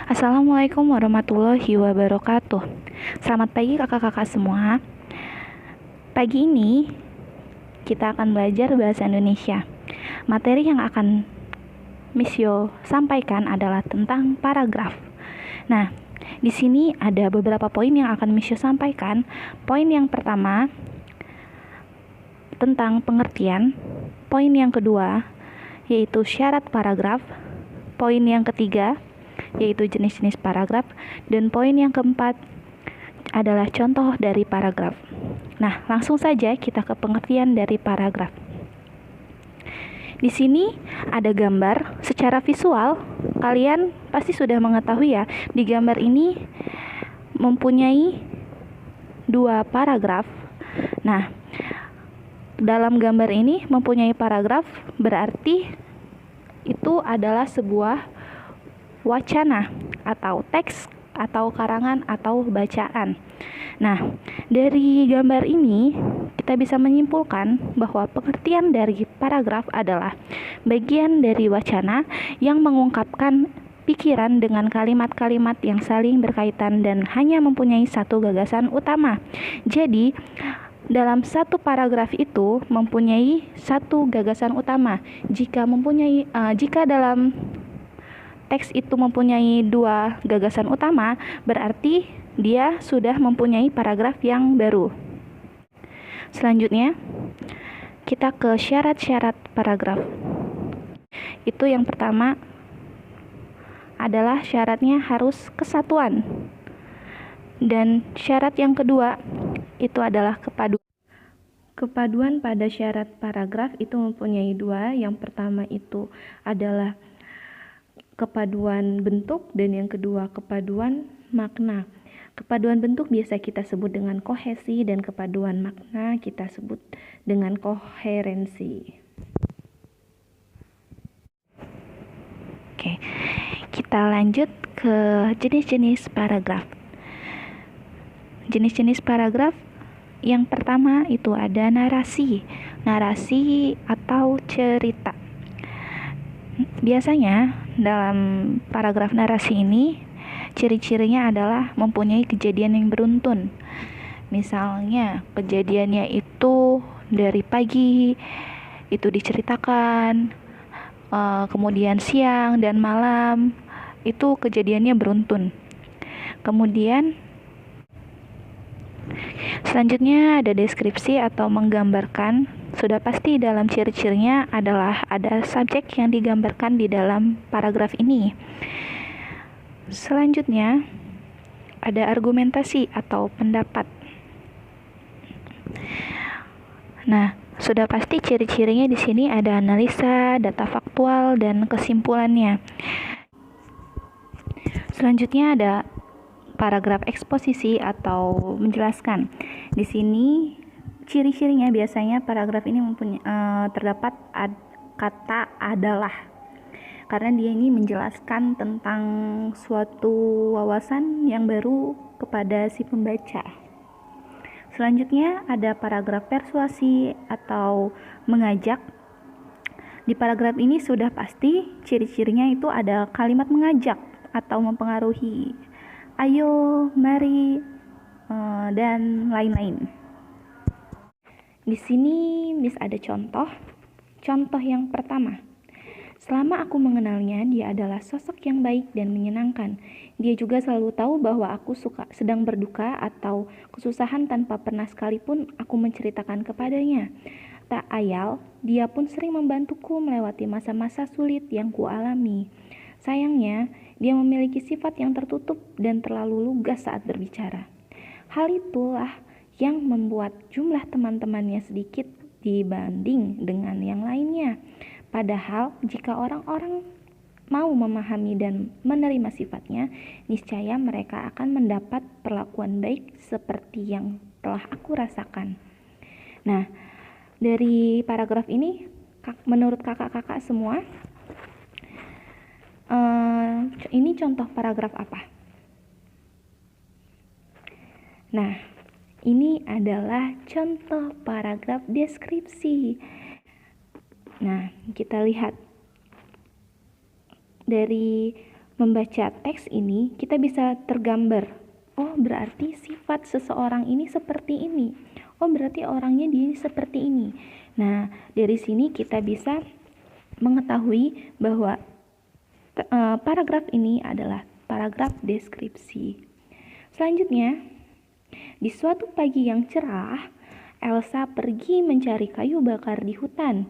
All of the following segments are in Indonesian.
Assalamualaikum warahmatullahi wabarakatuh. Selamat pagi kakak-kakak semua. Pagi ini kita akan belajar bahasa Indonesia. Materi yang akan Miss Yo sampaikan adalah tentang paragraf. Nah, di sini ada beberapa poin yang akan Miss Yo sampaikan. Poin yang pertama tentang pengertian. Poin yang kedua yaitu syarat paragraf. Poin yang ketiga yaitu jenis-jenis paragraf, dan poin yang keempat adalah contoh dari paragraf. Nah, langsung saja kita ke pengertian dari paragraf. Di sini ada gambar secara visual, kalian pasti sudah mengetahui ya, di gambar ini mempunyai dua paragraf. Nah, dalam gambar ini mempunyai paragraf berarti itu adalah sebuah wacana atau teks atau karangan atau bacaan. Nah, dari gambar ini kita bisa menyimpulkan bahwa pengertian dari paragraf adalah bagian dari wacana yang mengungkapkan pikiran dengan kalimat-kalimat yang saling berkaitan dan hanya mempunyai satu gagasan utama. Jadi, dalam satu paragraf itu mempunyai satu gagasan utama. Jika dalam teks itu mempunyai dua gagasan utama, berarti dia sudah mempunyai paragraf yang baru. Selanjutnya, kita ke syarat-syarat paragraf. Itu yang pertama adalah syaratnya harus kesatuan. Dan syarat yang kedua itu adalah kepaduan. Kepaduan pada syarat paragraf itu mempunyai dua. Yang pertama itu adalah kepaduan bentuk dan yang kedua kepaduan makna. Kepaduan bentuk biasa kita sebut dengan kohesi dan kepaduan makna kita sebut dengan koherensi. Oke, kita lanjut ke jenis-jenis paragraf. Jenis-jenis paragraf yang pertama itu ada narasi. Narasi atau cerita. Biasanya dalam paragraf narasi ini ciri-cirinya adalah mempunyai kejadian yang beruntun. Misalnya kejadiannya itu dari pagi itu diceritakan, kemudian siang dan malam itu kejadiannya beruntun. Kemudian selanjutnya ada deskripsi atau menggambarkan. Sudah pasti dalam ciri-cirinya adalah ada subjek yang digambarkan di dalam paragraf ini. Selanjutnya ada argumentasi atau pendapat. Nah, sudah pasti ciri-cirinya di sini ada analisa, data faktual, dan kesimpulannya. Selanjutnya ada paragraf eksposisi atau menjelaskan. Di sini ciri-cirinya biasanya paragraf ini terdapat kata adalah, karena dia ini menjelaskan tentang suatu wawasan yang baru kepada si pembaca. Selanjutnya ada paragraf persuasi atau mengajak. Di paragraf ini sudah pasti ciri-cirinya itu ada kalimat mengajak atau mempengaruhi. Ayo, mari, dan lain-lain. Di sini Miss ada contoh. Contoh yang pertama. Selama aku mengenalnya, dia adalah sosok yang baik dan menyenangkan. Dia juga selalu tahu bahwa aku sedang berduka atau kesusahan tanpa pernah sekalipun aku menceritakan kepadanya. Tak ayal, dia pun sering membantuku melewati masa-masa sulit yang kualami. Sayangnya, dia memiliki sifat yang tertutup dan terlalu lugas saat berbicara. Hal itulah yang membuat jumlah teman-temannya sedikit dibanding dengan yang lainnya. Padahal jika orang-orang mau memahami dan menerima sifatnya, niscaya mereka akan mendapat perlakuan baik seperti yang telah aku rasakan. Nah, dari paragraf ini, menurut kakak-kakak semua, ini contoh paragraf apa? Nah, ini adalah contoh paragraf deskripsi. Nah, kita lihat dari membaca teks ini, kita bisa tergambar, oh berarti sifat seseorang ini seperti ini, oh berarti orangnya dia seperti ini. Nah, dari sini kita bisa mengetahui bahwa paragraf ini adalah paragraf deskripsi. Selanjutnya, di suatu pagi yang cerah, Elsa pergi mencari kayu bakar di hutan.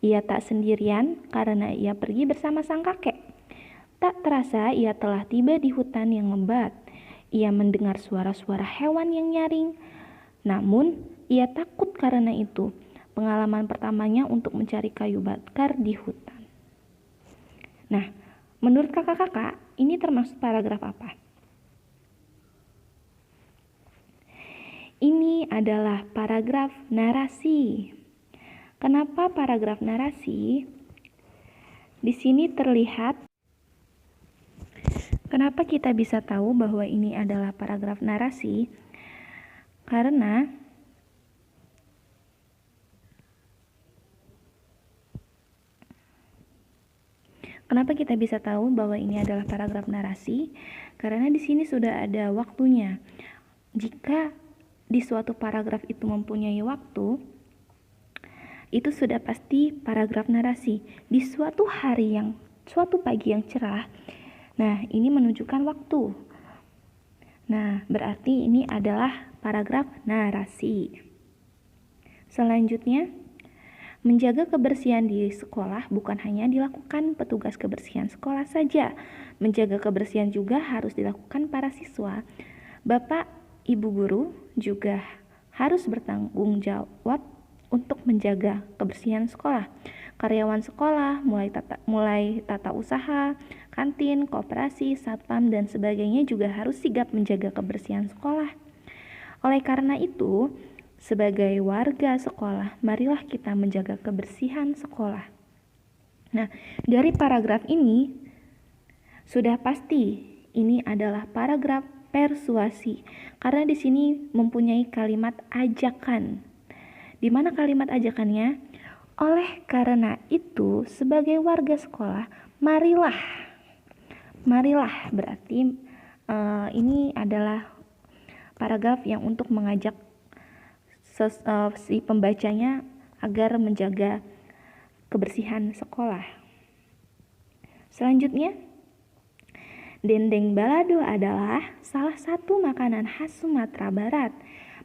Ia tak sendirian karena ia pergi bersama sang kakek. Tak terasa ia telah tiba di hutan yang lebat. Ia mendengar suara-suara hewan yang nyaring. Namun, ia takut karena itu. Pengalaman pertamanya untuk mencari kayu bakar di hutan. Nah, menurut kakak-kakak, ini termasuk paragraf apa? Ini adalah paragraf narasi. Kenapa paragraf narasi? Di sini terlihat. Kenapa kita bisa tahu bahwa ini adalah paragraf narasi? Karena kenapa kita bisa tahu bahwa ini adalah paragraf narasi? Karena di sini sudah ada waktunya. Jika di suatu paragraf itu mempunyai waktu, itu sudah pasti paragraf narasi. Di suatu pagi yang cerah, nah, ini menunjukkan waktu. Nah, berarti ini adalah paragraf narasi. Selanjutnya, menjaga kebersihan di sekolah bukan hanya dilakukan petugas kebersihan sekolah saja. Menjaga kebersihan juga harus dilakukan para siswa. Bapak, Ibu guru juga harus bertanggung jawab untuk menjaga kebersihan sekolah. Karyawan sekolah, mulai tata usaha, kantin, koperasi, satpam, dan sebagainya juga harus sigap menjaga kebersihan sekolah. Oleh karena itu, sebagai warga sekolah, marilah kita menjaga kebersihan sekolah. Nah, dari paragraf ini, sudah pasti ini adalah paragraf persuasi, karena di sini mempunyai kalimat ajakan. Di mana kalimat ajakannya? Oleh karena itu, sebagai warga sekolah, marilah berarti ini adalah paragraf yang untuk mengajak si pembacanya agar menjaga kebersihan sekolah. Selanjutnya, dendeng balado adalah salah satu makanan khas Sumatera Barat.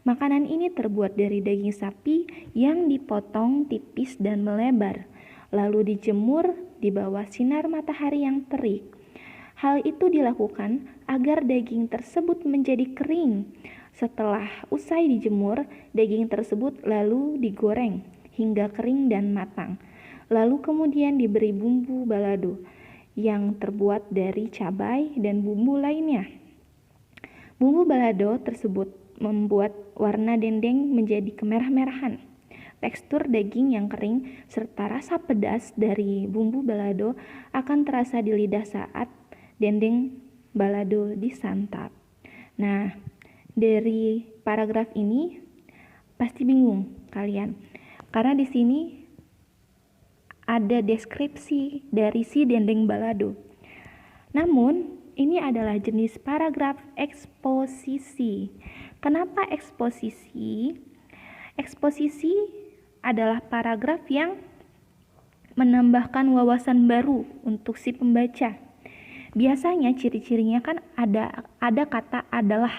Makanan ini terbuat dari daging sapi yang dipotong tipis dan melebar, lalu dijemur di bawah sinar matahari yang terik. Hal itu dilakukan agar daging tersebut menjadi kering. Setelah usai dijemur, daging tersebut lalu digoreng hingga kering dan matang. Lalu kemudian diberi bumbu balado yang terbuat dari cabai dan bumbu lainnya. Bumbu balado tersebut membuat warna dendeng menjadi kemerah-merahan. Tekstur daging yang kering serta rasa pedas dari bumbu balado akan terasa di lidah saat dendeng balado disantap. Nah, dari paragraf ini pasti bingung kalian, karena di sini ada deskripsi dari si dendeng balado. Namun, ini adalah jenis paragraf eksposisi. Kenapa eksposisi? Eksposisi adalah paragraf yang menambahkan wawasan baru untuk si pembaca. Biasanya ciri-cirinya kan ada kata adalah.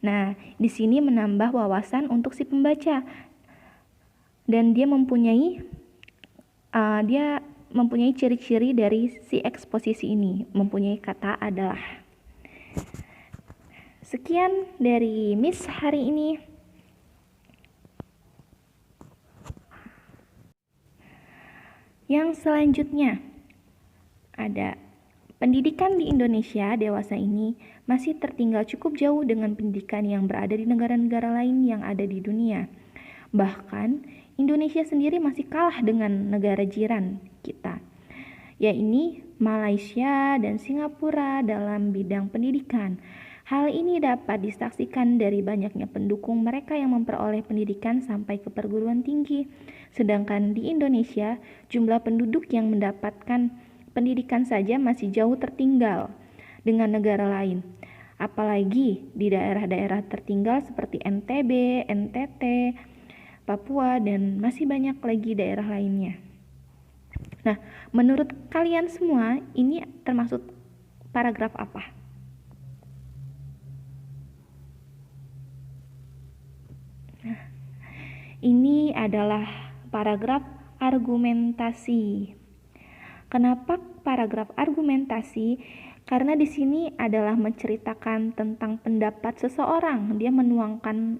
Nah, di sini menambah wawasan untuk si pembaca. Dan dia mempunyai ciri-ciri dari si eksposisi ini, mempunyai kata adalah. Sekian dari Miss hari ini. Yang selanjutnya ada pendidikan di Indonesia dewasa ini masih tertinggal cukup jauh dengan pendidikan yang berada di negara-negara lain yang ada di dunia. Bahkan Indonesia sendiri masih kalah dengan negara jiran kita, yaitu Malaysia dan Singapura dalam bidang pendidikan. Hal ini dapat disaksikan dari banyaknya pendukung mereka yang memperoleh pendidikan sampai ke perguruan tinggi. Sedangkan di Indonesia, jumlah penduduk yang mendapatkan pendidikan saja masih jauh tertinggal dengan negara lain. Apalagi di daerah-daerah tertinggal seperti NTB, NTT, Papua, dan masih banyak lagi daerah lainnya. Nah, menurut kalian semua, ini termasuk paragraf apa? Nah, ini adalah paragraf argumentasi. Kenapa paragraf argumentasi? Karena di sini adalah menceritakan tentang pendapat seseorang. Dia menuangkan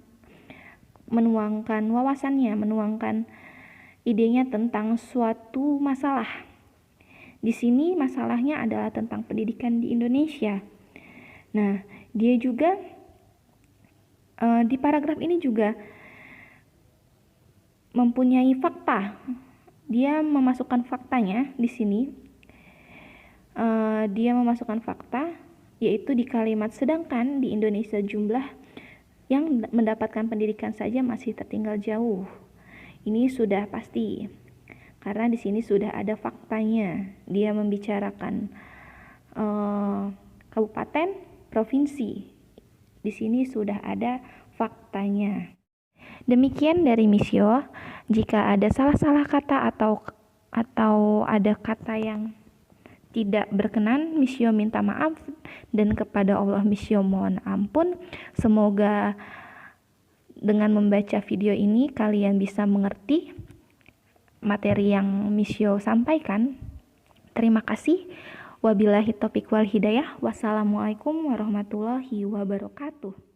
wawasannya, menuangkan idenya tentang suatu masalah. Di sini masalahnya adalah tentang pendidikan di Indonesia. Nah, dia juga di paragraf ini juga mempunyai fakta. Dia memasukkan faktanya di sini. Dia memasukkan fakta, yaitu di kalimat sedangkan di Indonesia jumlah yang mendapatkan pendidikan saja masih tertinggal jauh. Ini sudah pasti, karena di sini sudah ada faktanya. Dia membicarakan kabupaten, provinsi. Di sini sudah ada faktanya. Demikian dari Misio. Jika ada salah-salah kata atau ada kata yang tidak berkenan, Misio minta maaf, dan kepada Allah Misio mohon ampun. Semoga dengan membaca video ini kalian bisa mengerti materi yang Misio sampaikan. Terima kasih. Wabillahi taufiq wal hidayah. Wassalamualaikum warahmatullahi wabarakatuh.